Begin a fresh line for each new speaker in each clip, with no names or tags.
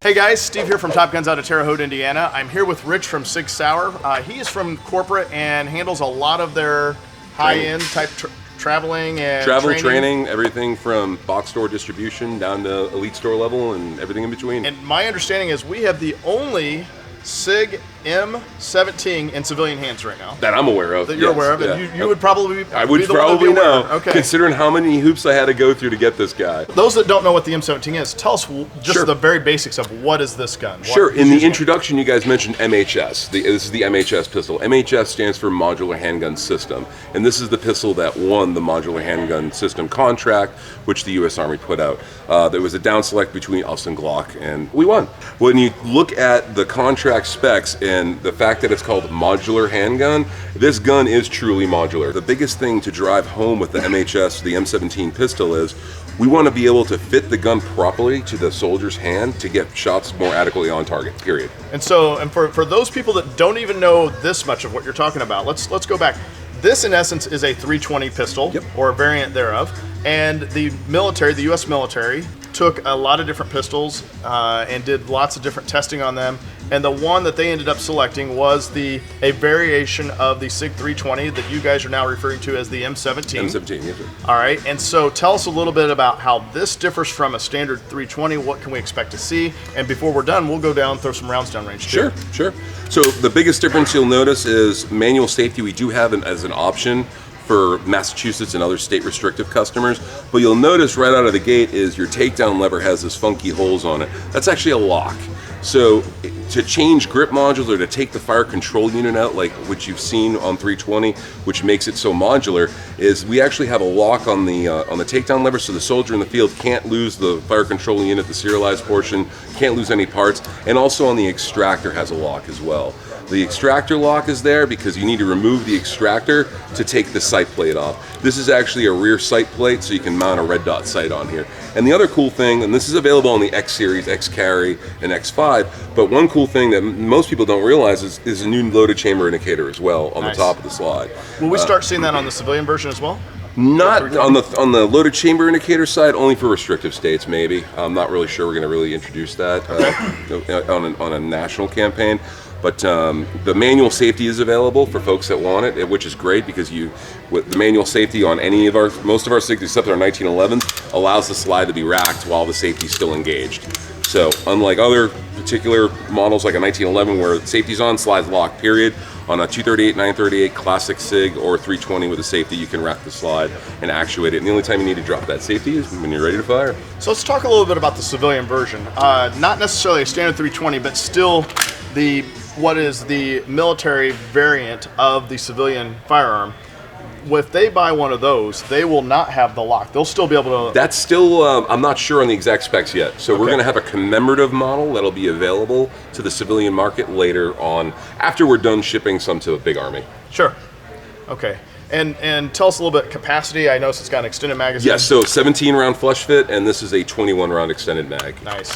Hey guys, Steve here from Top Guns out of Terre Haute, Indiana. I'm here with Rich from SIG Sauer. He is from corporate and handles a lot of their high-end type traveling and
training, everything from box store distribution down to elite store level and everything in between.
And my understanding is we have the only SIG M17 in civilian hands right now.
That I'm aware of.
That you're aware of,
yeah.
and you would probably
I would probably know,
okay.
Considering how many hoops I had to go through to get this guy.
Those that don't know what the M17 is, tell us just
Sure.
the very basics of what is this gun?
Sure, in the introduction you guys mentioned MHS. This is the MHS pistol. MHS stands for Modular Handgun System, and this is the pistol that won the Modular Handgun System contract, which the U.S. Army put out. There was a down select between us and Glock, and we won. When you look at the contract specs and the fact that it's called modular handgun, this gun is truly modular. The biggest thing to drive home with the MHS, the M17 pistol, is we want to be able to fit the gun properly to the soldier's hand to get shots more adequately on target, period.
And so, and for those people that don't even know this much of what you're talking about, let's go back. This, in essence, is a 320 pistol,
Yep.
or a variant thereof, and the military, the U.S. military, took a lot of different pistols and did lots of different testing on them, and the one that they ended up selecting was a variation of the SIG 320 that you guys are now referring to as the M17.
M17, yes sir.
All right, and so tell us a little bit about how this differs from a standard 320, what can we expect to see, and before we're done, we'll go down, throw some rounds down range too.
Sure. So the biggest difference you'll notice is manual safety. We do have it as an option for Massachusetts and other state restrictive customers, but you'll notice right out of the gate is your takedown lever has this funky holes on it. That's actually a lock. So to change grip modules or to take the fire control unit out, like which you've seen on 320, which makes it so modular, is we actually have a lock on the takedown lever, so the soldier in the field can't lose the fire control unit, the serialized portion, can't lose any parts, and also on the extractor has a lock as well. The extractor lock is there because you need to remove the extractor to take the sight plate off. This is actually a rear sight plate, so you can mount a red dot sight on here. And the other cool thing, and this is available on the X Series, X Carry, and X5, but one cool thing that most people don't realize is a new loaded chamber indicator as well on the top of the slide.
Will we start seeing that on the civilian version as well?
Not on the loaded chamber indicator side, only for restrictive states maybe. I'm not really sure we're going to really introduce that on a national campaign. But the manual safety is available for folks that want it, which is great because with the manual safety on most of our SIGs except our 1911s allows the slide to be racked while the safety is still engaged. So unlike other particular models like a 1911 where the safety's on, slide's locked, period, on a 238, 938 classic SIG or 320 with a safety, you can rack the slide and actuate it. And the only time you need to drop that safety is when you're ready to fire.
So let's talk a little bit about the civilian version. Not necessarily a standard 320, but still what is the military variant of the civilian firearm. If they buy one of those, they will not have the lock. They'll still be able to...
That's still, I'm not sure on the exact specs yet. So we're going to have a commemorative model that'll be available to the civilian market later on, after we're done shipping some to a big army.
Sure. Okay. And tell us a little bit capacity. I noticed it's got an extended magazine.
Yes, so 17 round flush fit, and this is a 21 round extended mag.
Nice.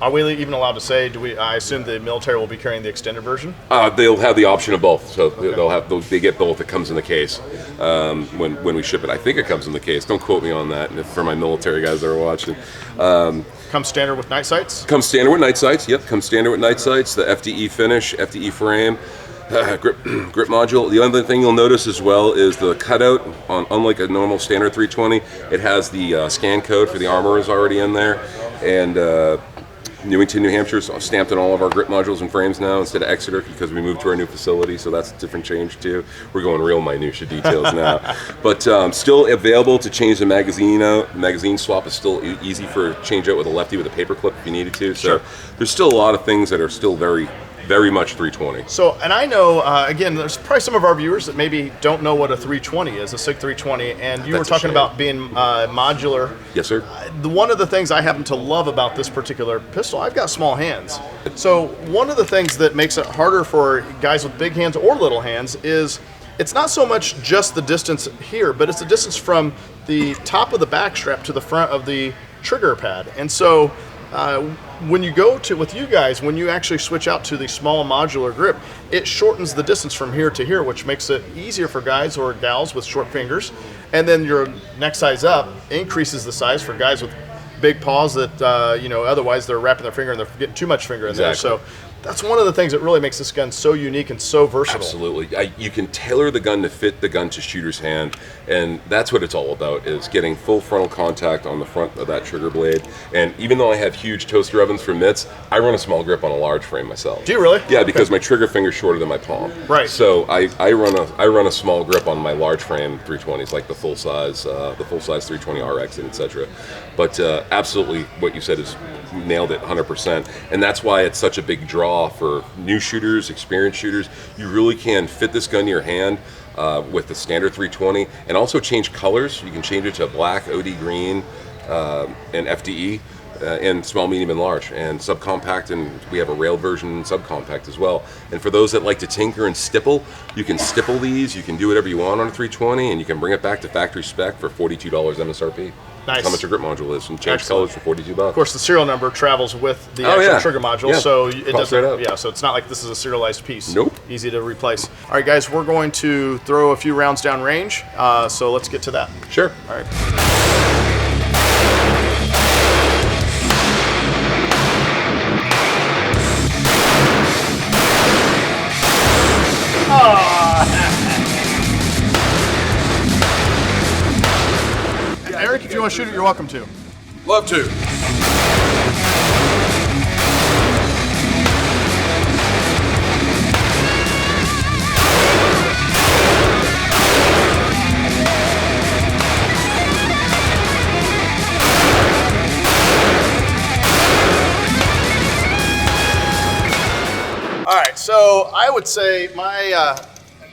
Are we even allowed to say? I assume the military will be carrying the extended version.
They'll have the option of both, so they get both. It comes in the case when we ship it. I think it comes in the case. Don't quote me on that. And for my military guys that are watching,
comes standard with night sights.
Comes standard with night sights. Yep, comes standard with night sights. The FDE finish, FDE frame. Grip module. The other thing you'll notice as well is the cutout. Unlike a normal standard 320, it has the scan code for the armorers already in there, and Newington, New Hampshire is stamped in all of our grip modules and frames now instead of Exeter because we moved to our new facility, so that's a different change too. We're going real minutia details now, but still available to change the magazine out. Magazine swap is still easy for change out with a lefty with a paper clip if you needed to. So there's still a lot of things that are still very much 320. So, and
I know, again, there's probably some of our viewers that maybe don't know what a 320 is, a SIG 320, and you were talking about being modular.
Yes, sir.
One of the things I happen to love about this particular pistol, I've got small hands. So one of the things that makes it harder for guys with big hands or little hands is it's not so much just the distance here, but it's the distance from the top of the back strap to the front of the trigger pad. And so when you go with you guys, when you actually switch out to the small modular grip, it shortens the distance from here to here, which makes it easier for guys or gals with short fingers. And then your next size up increases the size for guys with big paws that, you know, otherwise they're wrapping their finger and they're getting too much finger in there. So that's one of the things that really makes this gun so unique and so versatile.
Absolutely. You can tailor the gun to fit the gun to shooter's hand, and that's what it's all about, is getting full frontal contact on the front of that trigger blade. And even though I have huge toaster ovens for mitts, I run a small grip on a large frame myself.
Do you really?
Yeah, because my trigger finger's shorter than my palm.
Right.
So I run a small grip on my large frame 320s, like the full size 320 RX and etc. But absolutely, what you said is nailed it 100%, and that's why it's such a big draw for new shooters, experienced shooters. You really can fit this gun to your hand with the standard 320, and also change colors. You can change it to black, OD green, and FDE, and small, medium, and large, and subcompact, and we have a railed version subcompact as well. And for those that like to tinker and stipple, you can stipple these. You can do whatever you want on a 320, and you can bring it back to factory spec for $42 MSRP.
Nice.
That's how much your grip module is, and change colors for $42.
Of course, the serial number travels with the actual trigger module, so it doesn't.
Right up.
Yeah, so it's not like this is a serialized piece.
Nope.
Easy to replace. All right, guys, we're going to throw a few rounds down range, so let's get to that.
Sure.
All right. Eric, if you want to shoot it, you're welcome to.
Love to.
All right, so I would say my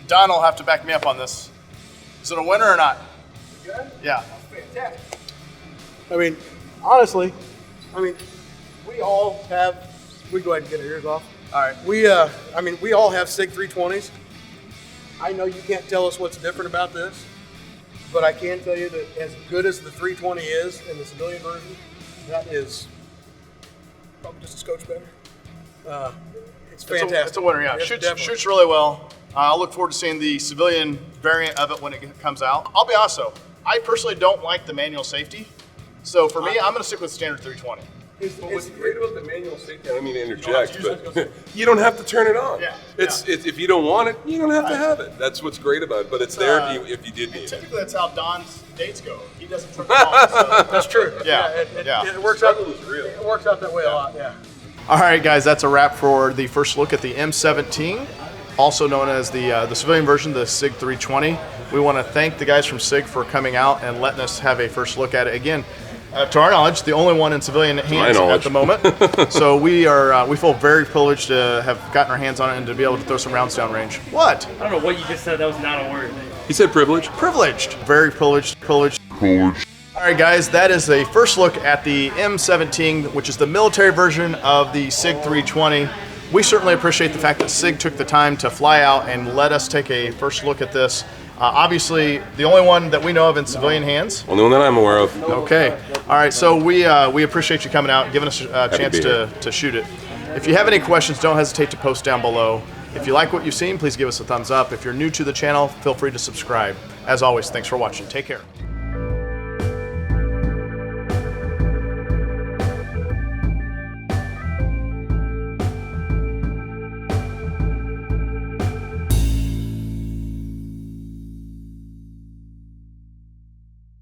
Don will have to back me up on this. Is it a winner or not?
Good?
Yeah.
Fantastic. I mean, honestly, we all have. We go ahead and get our ears off.
All right.
We all have SIG 320s. I know you can't tell us what's different about this, but I can tell you that as good as the 320 is in the civilian version, that is probably just a scotch better. It's fantastic.
It's a winner, yeah. Shoots really well. I'll look forward to seeing the civilian variant of it when it comes out. I'll be honest though, I personally don't like the manual safety. So for me, I'm going to stick with standard 320.
What's great about the manual safety, I don't mean to interject, but you don't have to turn it on.
Yeah.
It's if you don't want it, you don't have to have it. That's what's great about it, but it's there if you did need it.
Typically that's how Don's dates go. He doesn't turn it on. So.
That's true.
Yeah.
It works out. It works out that way a lot. Yeah.
All right, guys, that's a wrap for the first look at the M17, also known as the civilian version, the SIG 320. We want to thank the guys from SIG for coming out and letting us have a first look at it. Again, to our knowledge, the only one in civilian hands at the moment. So we feel very privileged to have gotten our hands on it and to be able to throw some rounds down range. What?
I don't know what you just said. That was not a word.
He said privilege.
Privileged. Very privileged. All right, guys, that is a first look at the M17, which is the military version of the SIG 320. We certainly appreciate the fact that SIG took the time to fly out and let us take a first look at this. Obviously, the only one that we know of in civilian hands.
Only one that I'm aware of.
Okay. All right, so we appreciate you coming out and giving us a chance to shoot it. If you have any questions, don't hesitate to post down below. If you like what you've seen, please give us a thumbs up. If you're new to the channel, feel free to subscribe. As always, thanks for watching. Take care.